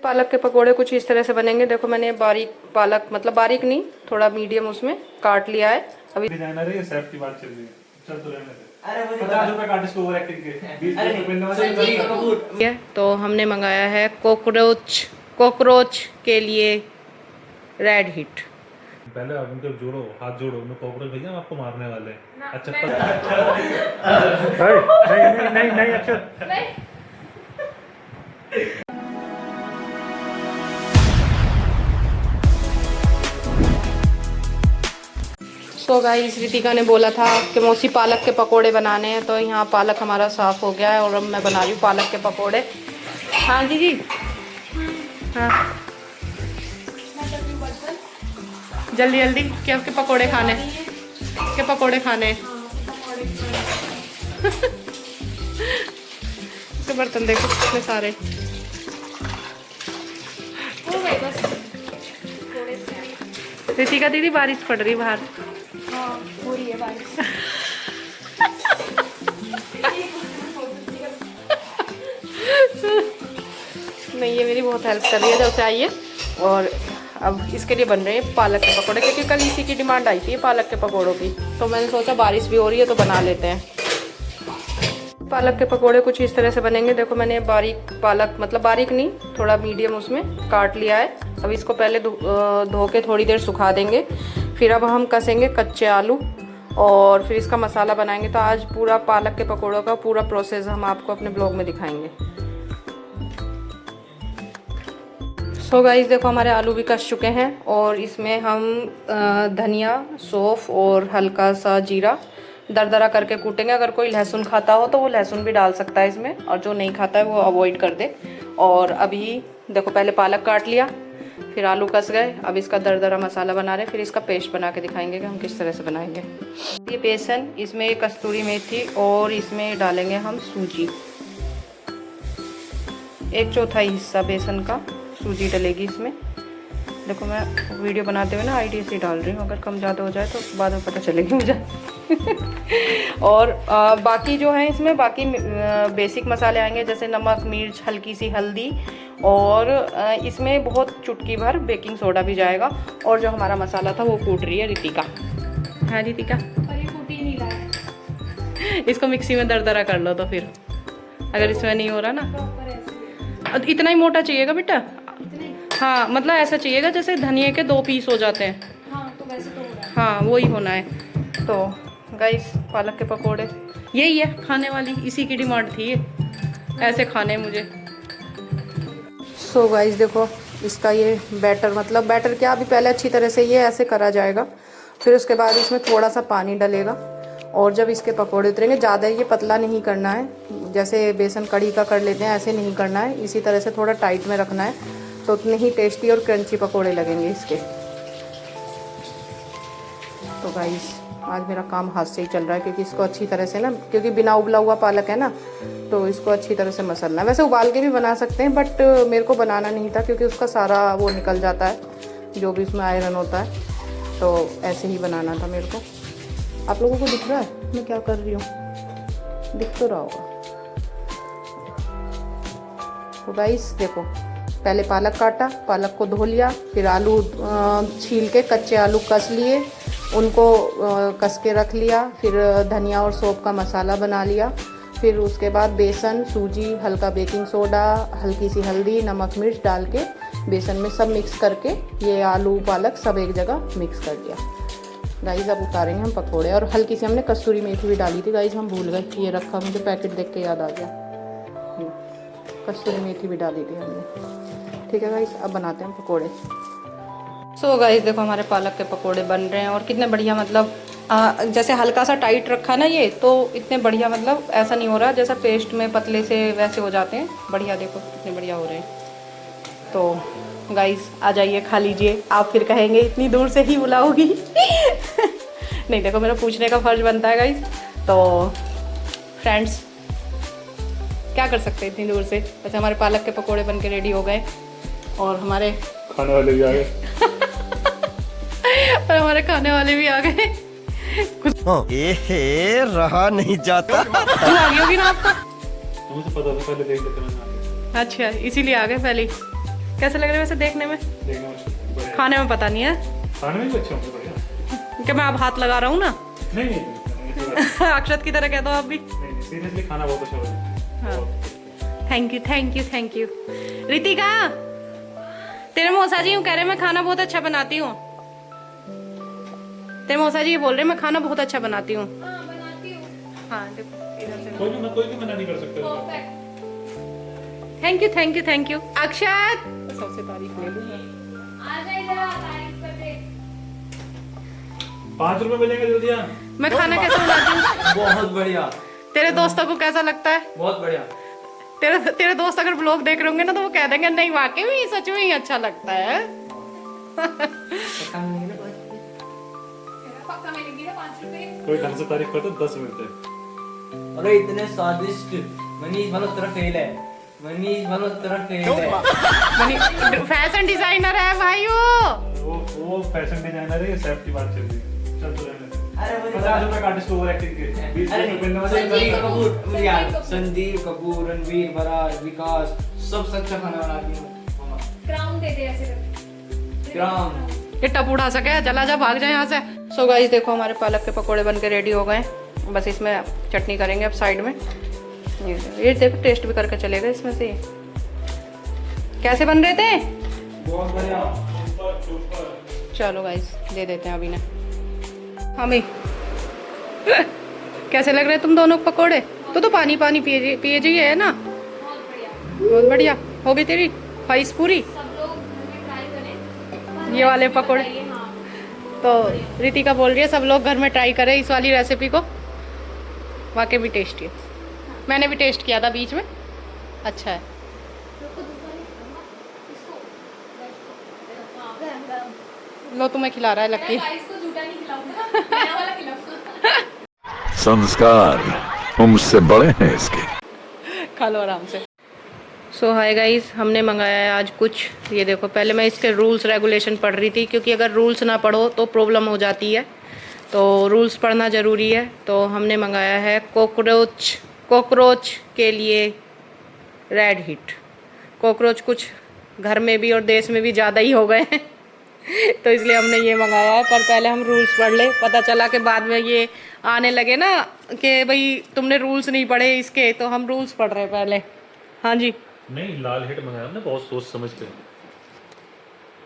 पालक के पकोड़े कुछ इस तरह से बनेंगे। देखो मैंने बारीक पालक, मतलब बारीक नहीं, थोड़ा मीडियम उसमें काट लिया है। अभी डिजाइनर है, ये सेफ की बात चल रही है। चल तो रहने दे। अरे 50 रुपए काट इसको ओवर एक्टिंग के 20 रुपए में। तो हमने मंगाया है कॉकरोच के लिए रेड हिट। पहले आप उनके जोड़ो, हाथ जोड़ो, उन्हें कॉकरोच भैया हम आपको मारने वाले हैं। अच्छा नहीं अच्छा तो गाइस रितिका ने बोला था कि मौसी पालक के पकोड़े बनाने हैं, तो यहाँ पालक हमारा साफ़ हो गया है और अब मैं बना रही हूँ पालक के पकोड़े। हाँ जी जी, हाँ जल्दी जल्दी, क्या के पकोड़े खाने, के पकोड़े खाने। इसके बर्तन देखो कितने सारे। रितिका दीदी बारिश पड़ रही बाहर। हाँ, हो रही है बारिश। नहीं, ये मेरी बहुत हेल्प कर रही है जब से आई है। और अब इसके लिए बन रहे हैं पालक के पकोड़े, क्योंकि कल इसी की डिमांड आई थी पालक के पकोड़ों की, तो मैंने सोचा बारिश भी हो रही है तो बना लेते हैं। पालक के पकोड़े कुछ इस तरह से बनेंगे। देखो मैंने बारीक पालक, मतलब बारीक नहीं, थोड़ा मीडियम उसमें काट लिया है। अब इसको पहले धो के थोड़ी देर सुखा देंगे, फिर अब हम कसेंगे कच्चे आलू और फिर इसका मसाला बनाएंगे। तो आज पूरा पालक के पकोड़ों का पूरा प्रोसेस हम आपको अपने ब्लॉग में दिखाएंगे। सो गाइस देखो हमारे आलू भी कस चुके हैं और इसमें हम धनिया, सौंफ और हल्का सा जीरा दरदरा करके कूटेंगे। अगर कोई लहसुन खाता हो तो वो लहसुन भी डाल सकता है इसमें, और जो नहीं खाता है वो अवॉइड कर दे। और अभी देखो पहले पालक काट लिया, फिर आलू कस गए, अब इसका दरदरा मसाला बना रहे, फिर इसका पेस्ट बना के दिखाएंगे कि हम किस तरह से बनाएंगे। ये बेसन, इसमें कस्तूरी मेथी और इसमें डालेंगे हम सूजी। 1/4 हिस्सा बेसन का सूजी डलेगी इसमें। देखो मैं वीडियो बनाते हुए ना आईडी से डाल रही हूँ, अगर कम ज़्यादा हो जाए तो बाद में पता चलेगी मुझे। और बाकी जो है इसमें बाकी बेसिक मसाले आएंगे, जैसे नमक, मिर्च, हल्की सी हल्दी, और इसमें बहुत चुटकी भर बेकिंग सोडा भी जाएगा। और जो हमारा मसाला था वो कूट रही है रितिका। हाँ रितिका, पर ये कूटी नहीं लाया। इसको मिक्सी में दरदरा कर लो तो फिर, अगर इसमें नहीं हो रहा ना। प्रॉपर ऐसे इतना ही मोटा चाहिएगा बेटा। इतने। हाँ मतलब ऐसा चाहिएगा जैसे धनिए के 2 पीस हो जाते हैं। हाँ तो वैसे तो हो रहा है। हाँ वही होना है। तो गाइस पालक के पकोड़े यही है खाने वाली, इसी की डिमांड थी ये, ऐसे खाने मुझे। सो गाइस देखो इसका ये बैटर, मतलब बैटर क्या, अभी पहले अच्छी तरह से ये ऐसे करा जाएगा, फिर उसके बाद इसमें थोड़ा सा पानी डलेगा। और जब इसके पकोड़े उतरेंगे, ज़्यादा ये पतला नहीं करना है, जैसे बेसन कड़ी का कर लेते हैं ऐसे नहीं करना है, इसी तरह से थोड़ा टाइट में रखना है, तो उतने ही टेस्टी और क्रंची पकोड़े लगेंगे इसके। तो गाइस आज मेरा काम हाथ से ही चल रहा है, क्योंकि इसको अच्छी तरह से ना, क्योंकि बिना उबला हुआ पालक है ना, तो इसको अच्छी तरह से मसलना है। वैसे उबाल के भी बना सकते हैं, बट मेरे को बनाना नहीं था क्योंकि उसका सारा वो निकल जाता है, जो भी उसमें आयरन होता है, तो ऐसे ही बनाना था मेरे को। आप लोगों को दिख रहा है मैं क्या कर रही हूँ? दिख तो रहा होगा। तो गाइस देखो पहले पालक काटा, पालक को धो लिया, फिर आलू छील के कच्चे आलू कस लिए, उनको कस के रख लिया, फिर धनिया और सौंफ का मसाला बना लिया, फिर उसके बाद बेसन, सूजी, हल्का बेकिंग सोडा, हल्की सी हल्दी, नमक, मिर्च डाल के बेसन में सब मिक्स करके ये आलू पालक सब एक जगह मिक्स कर दिया। गाइस अब उतारेंगे हम पकोड़े, और हल्की सी हमने कस्तूरी मेथी भी डाली थी गाइस, हम भूल गए, ये रखा, मुझे पैकेट देख के याद आ गया, कस्तूरी मेथी भी डाली थी हमने। ठीक है गाइस अब बनाते हैं पकोड़े। सो गाइस देखो हमारे पालक के पकोड़े बन रहे हैं, और कितने बढ़िया, मतलब जैसे हल्का सा टाइट रखा ना ये, तो इतने बढ़िया, मतलब ऐसा नहीं हो रहा जैसा पेस्ट में पतले से वैसे हो जाते हैं, बढ़िया देखो कितने बढ़िया हो रहे हैं। तो गाइस आ जाइए खा लीजिए। आप फिर कहेंगे इतनी दूर से ही बुलाओगी। नहीं देखो मेरा पूछने का फर्ज बनता है गाइस, तो फ्रेंड्स क्या कर सकते हैं इतनी दूर से। वैसे हमारे पालक के पकोड़े बन के रेडी हो गए, और हमारे खाने वाले भी आ गए। और हमारे खाने वाले भी आ गए। रहा नहीं जाता। आ गई होगी ना आपका? मुझे पता था, पहले देख लेते मैंने। अच्छा इसीलिए आ गए पहले ही। कैसे लग रहे हैं वैसे देखने में? देखने में बढ़िया। खाने में पता नहीं है खाने में भी अच्छे होंगे, बढ़िया। कि मैं अब हाथ लगा रहा हूँ ना। नहीं नहीं नहीं, ऐसी बात अक्षत की तरह कह दो आप भी। नहीं, सीरियसली खाना बहुत अच्छा बना। हाँ। Thank you thank you thank you. Ritika, तेरे मौसा जी यूँ कह रहे मैं खाना बहुत अच्छा बनाती हूँ। तेरे मौसा जी ये बोल रहे मैं खाना बहुत अच्छा बनाती हूँ। हाँ बनाती हूँ। हाँ देखो इधर से। कोई भी मना नहीं कर सकता। Perfect. Thank you thank you thank you. Akshat सबसे तारीफ ले लूँ मैं। आ जा इधर, आ तारीफ कर दे। 5 रुपए मिलेंगे जल्दी आ। मैं खाना कैसे बनाती हूँ? बहुत बढ़िया, तेरे दोस्तों को कैसा लगता है? बहुत बढ़िया। तेरे दोस्त अगर ब्लॉग देख रहे होंगे ना तो वो कह देंगे नहीं वाकई में सच में ही अच्छा लगता है। पक्का मिलेगी ना 5 रुपए। कोई ढंग से तारीफ करते 10 मिलते हैं। अरे इतने स्वादिष्ट। मनीष मल्होत्रा फेल है, मनीष मल्होत्रा फेल है। फैशन डिजाइनर है भाई वो फैशन डिजाइनर है, सेफ की बात चल रही है। चल तो रहने दे। अरे वो 50 रुपए का आर्टिस्ट ओवर एक्टिंग के 20 अरे रुपए नहीं, पेन नवाज संदीप का कपूर यार, संदीप कपूर, रणवीर बरार, विकास, सबसे अच्छा खाना बनाती हूँ। क्राउन दे दे ऐसे करके। क्राउन। ये टप उठा सके, चला जा भाग जाए यहाँ से। सो गाइस देखो हमारे पालक के पकोड़े बन के रेडी हो गए। बस इसमें चटनी करेंगे अब साइड में। ये देखो टेस्ट भी करके चलेगा इसमें से। कैसे बन रहे थे? बहुत बढ़िया। चलो गाइस दे देते हैं अभी ना हमें। कैसे लग रहे हैं तुम दोनों पकोड़े? तो पानी पानी पिए जाइए है ना। बहुत बढ़िया। बहुत बढ़िया। हो गई तेरी ख्वाहिश पूरी? सब लोग घर में ट्राई करें। ये वाले पकोड़े। हाँ। तो रितिका बोल रही है सब लोग घर में ट्राई करें इस वाली रेसिपी को। वाकई भी टेस्टी है। मैंने भी टेस्ट किया था बीच में, अच्छा है। लो तुम्हें खिला रहा है लक्की। इसको झूठा नहीं खिलाऊंगा, नया वाला खिलाऊंगा। संस्कार मुझसे बड़े हैं इसके। खा लो आराम से। सो हाय गाइस, हमने मंगाया है आज कुछ। ये देखो पहले मैं इसके रूल्स रेगुलेशन पढ़ रही थी क्योंकि अगर रूल्स ना पढ़ो तो प्रॉब्लम हो जाती है, तो रूल्स पढ़ना ज़रूरी है। तो हमने मंगाया है कॉकरोच के लिए रेड हिट। कॉकरोच कुछ घर में भी और देश में भी ज़्यादा ही हो गए हैं तो इसलिए हमने ये मंगाया है। पर पहले हम रूल्स पढ़ ले, पता चला कि बाद में ये आने लगे ना कि भाई तुमने रूल्स नहीं पढ़े इसके, तो हम रूल्स पढ़ रहे हैं पहले। हाँ जी। नहीं, लाल हिट मंगाया हमने बहुत सोच समझ के।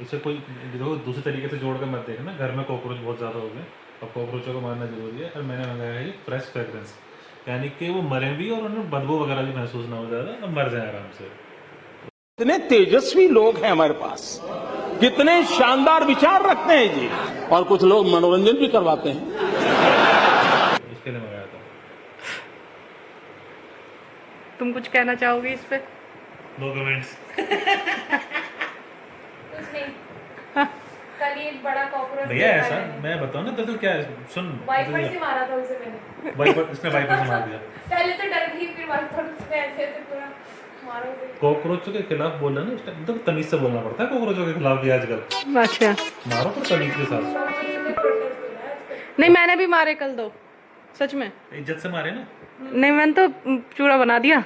इसे कोई देखो दूसरे तरीके से जोड़ कर मत देखना। घर में कॉकरोच बहुत ज़्यादा हो गए, अब कॉकरोचों को मारना जरूरी है। और मैंने मंगाया है ये फ्रेश फ्रेगरेंस, यानी कि वो मरे भी और उन्हें बदबू वगैरह भी महसूस ना हो ज़्यादा, अब मर जाए आराम से। कितने तेजस्वी लोग हैं हमारे पास, कितने शानदार विचार रखते हैं जी। और कुछ लोग मनोरंजन भी करवाते हैं। इसके लिए मंगाया था। तुम कुछ कहना चाहोगे इस पे? No comments. कुछ नहीं। कल ये बड़ा कॉकरोच भैया ऐसा मैं बताऊँ ना तो क्या है, सुन। वाइपर से मारा था उसे मैंने। इसने वाइपर से मार दिया। पहले तो डर गई, फिर वाइपर से ऐसे पूरा मारोगे। कॉकरोचों के खिलाफ बोलना ना, तो तमीज से बोलना पड़ता है कॉकरोचों के खिलाफ भी आजकल। अच्छा। मारो पर तमीज के साथ। नहीं मैंने भी मारे कल 2, सच में। इज्जत से मारे ना। नहीं मैंने तो चूड़ा बना दिया।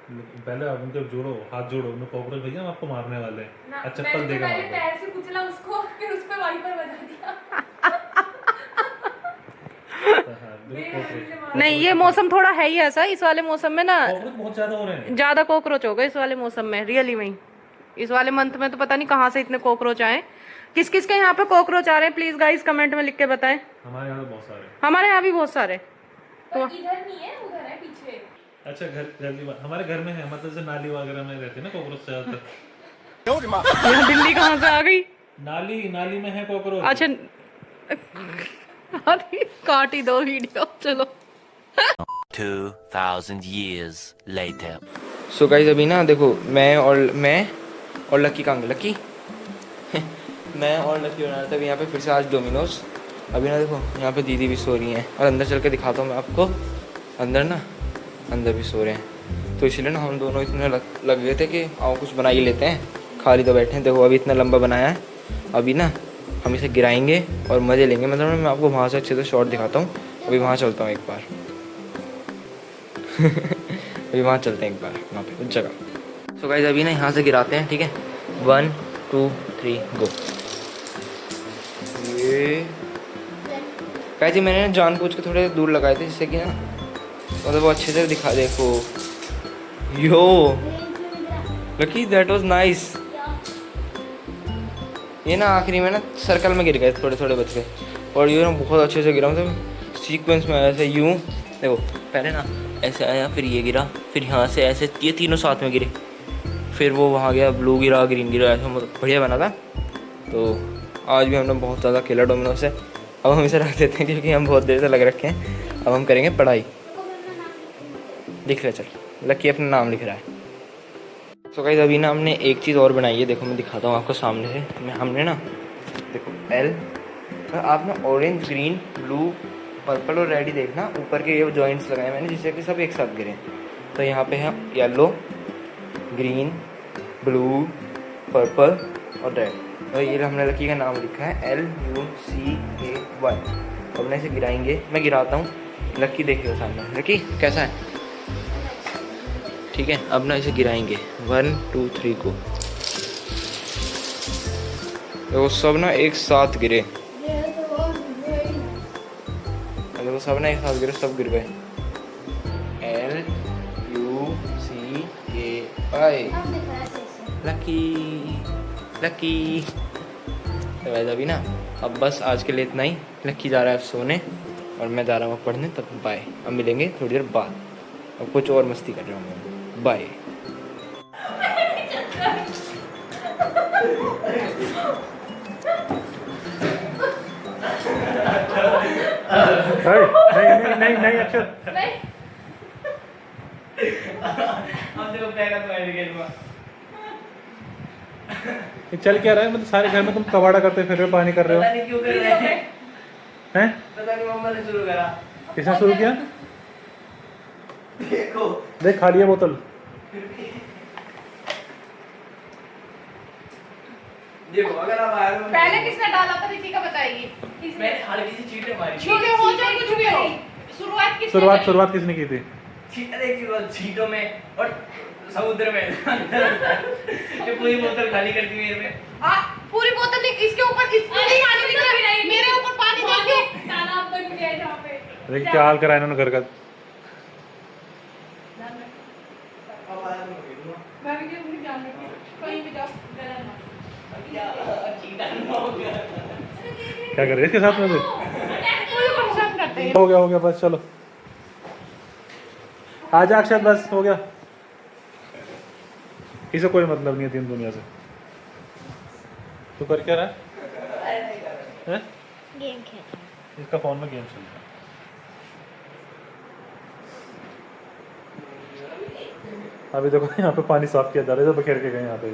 पहले आप उनके जोड़ो, हाथ जोड़ो, उन्हें कॉकरोच भैया हम आपको मारने वाले हैं। अच्छा मैंने चप्पल तो देगा पहले मारो। पैर से कुचला उसको, फिर उस पे वाइपर बजा दिया। हाँ, देखो कॉकरोच। नहीं ये मौसम थोड़ा है ही ऐसा, इस वाले मौसम में ना कॉकरोच बहुत ज्यादा हो रहे हैं। ज्यादा कॉकरोच हो गए इस वाले मौसम में, रियली में। इस वाले मंथ में तो पता नहीं कहाँ से इतने कॉकरोच आए। किस किस के यहाँ पे कॉकरोच आ रहे हैं प्लीज गाइस कमेंट में लिख के बताएं। हमारे यहाँ तो बहुत सारे। हमारे यहाँ भी बहुत सारे। तो इधर नहीं है, उधर है पीछे। अच्छा हमारे घर में है, मतलब जैसे नाली वगैरह में रहते हैं ना कॉकरोच ज्यादातर। यहाँ दिल्ली कहाँ से आ गई? नाली में है कॉकरोच। अच्छा काट ही दो वीडियो, चलो। 2000 years later. सो गाइस अभी ना देखो मैं और लक्की कहाँ गए? लक्की मैं और लक्की बना रहा था अभी यहाँ पे फिर से आज डोमिनोज। अभी ना देखो यहाँ पे दीदी भी सो रही हैं और अंदर चल के दिखाता हूँ मैं आपको। अंदर भी सो रहे हैं, तो इसलिए ना हम दोनों इतने लग गए थे कि आओ कुछ बना ही लेते हैं, खाली तो बैठे हैं। देखो अभी इतना लंबा बनाया है, अभी ना हम इसे गिराएंगे और मज़े लेंगे। मतलब मैं आपको वहाँ से अच्छे से शॉट दिखाता हूँ। अभी वहाँ चलता हूँ एक बार अभी वहाँ चलते हैं एक बार, वहाँ पे उस जगह। सो गाइस अभी ना यहाँ से गिराते हैं, ठीक है। 1 2 3 गो। ये कैसे मैंने ना जानबूझ के थोड़े दूर लगाए थे जिससे कि ना मतलब वो अच्छे से दिखा। देखो यो लकी दैट वाज नाइस। ये ना आखिरी में ना सर्कल में गिर गए, थोड़े थोड़े बच गए और ये ना बहुत अच्छे से गिरा, मतलब सीक्वेंस में ऐसे यूं। देखो पहले ना ऐसे आया, फिर ये गिरा, फिर यहाँ से ऐसे ये तीनों साथ में गिरे, फिर वो वहाँ गया, ब्लू गिरा, ग्रीन गिरा, ऐसा मतलब बढ़िया बना था। तो आज भी हमने बहुत ज़्यादा खेला डोमिनो से। अब हम इसे रख देते हैं क्योंकि हम बहुत देर से लग रखे हैं। अब हम करेंगे पढ़ाई। लिख रहे चल, लकी अपना नाम लिख रहा है। तो गाइस अभी ना हमने एक चीज़ और बनाई है, देखो मैं दिखाता हूँ आपको सामने से। हमने ना देखो एल, आप ना ऑरेंज, ग्रीन, ब्लू, पर्पल और रेड ही देखना, ऊपर के ये जॉइंट्स लगाए मैंने जिससे कि सब एक साथ गिरे। तो यहाँ पे है येलो, ग्रीन, ब्लू, पर्पल और रेड। तो ये हमने लकी का नाम लिखा है LUCKY। अब ना इसे गिराएंगे, मैं गिराता हूँ, लकी देखिएगा सामने। लकी कैसा है? ठीक है, अब ना इसे गिराएंगे 1 2 3 को। देखो सब ना एक साथ गिरे, देखो सब ना एक साथ गिरे, सब गिर गए। LUCKY lucky lucky. तो वैसे अभी ना अब बस आज के लिए इतना ही। लकी जा रहा है अब सोने और मैं जा रहा हूँ पढ़ने। तब बाय, अब मिलेंगे थोड़ी देर बाद। अब कुछ और मस्ती कर रहा हूँ मैं। बाय। नहीं नहीं नहीं अक्षर, ये चल क्या रहा है? मतलब सारे घर में तुम कबाड़ा करते फिर रहे हो, पानी कर रहे हो, क्यों कर रहे हैं? हैं? पता नहीं, मम्मा ने शुरू करा। किसने शुरू किया? देखो देख खाली है बोतल। देखो अगर आप आए हो, पहले किसने डाला था रितिका बताएगी। किसने? मैंने हल्की सी चींटे मारी। चींटे हो चाहे कुछ भी हो, शुरुआत किसने शुरुआत करी? किसने की थी? चींटों में और समुद्र में ये पूरी बोतल खाली कर दी मेरे में। पूरी बोतल नहीं, इसके ऊपर इसमें पानी दिख रहा है, मेरे ऊपर पानी देखो, तालाब बन गया है जहाँ पे। देखिए क्या हाल करा इन्होंने घर का। मैं भी क्यों ध्यान रखूं, कहीं भी जाओ गलत ना। क्या कर रहे हैं इसके साथ में? तो पूरी परेशान करते हैं। हो गया बस, चलो आजा अक्षत, बस हो गया। इसे कोई मतलब नहीं है तीन दुनिया से। तू कर क्या रहा है? गेम खेल रहा हूं। इसका फोन में गेम चल रहा है। अभी देखो यहाँ पे पानी साफ किया जा रहा है, जो बखेर के गए यहाँ पे।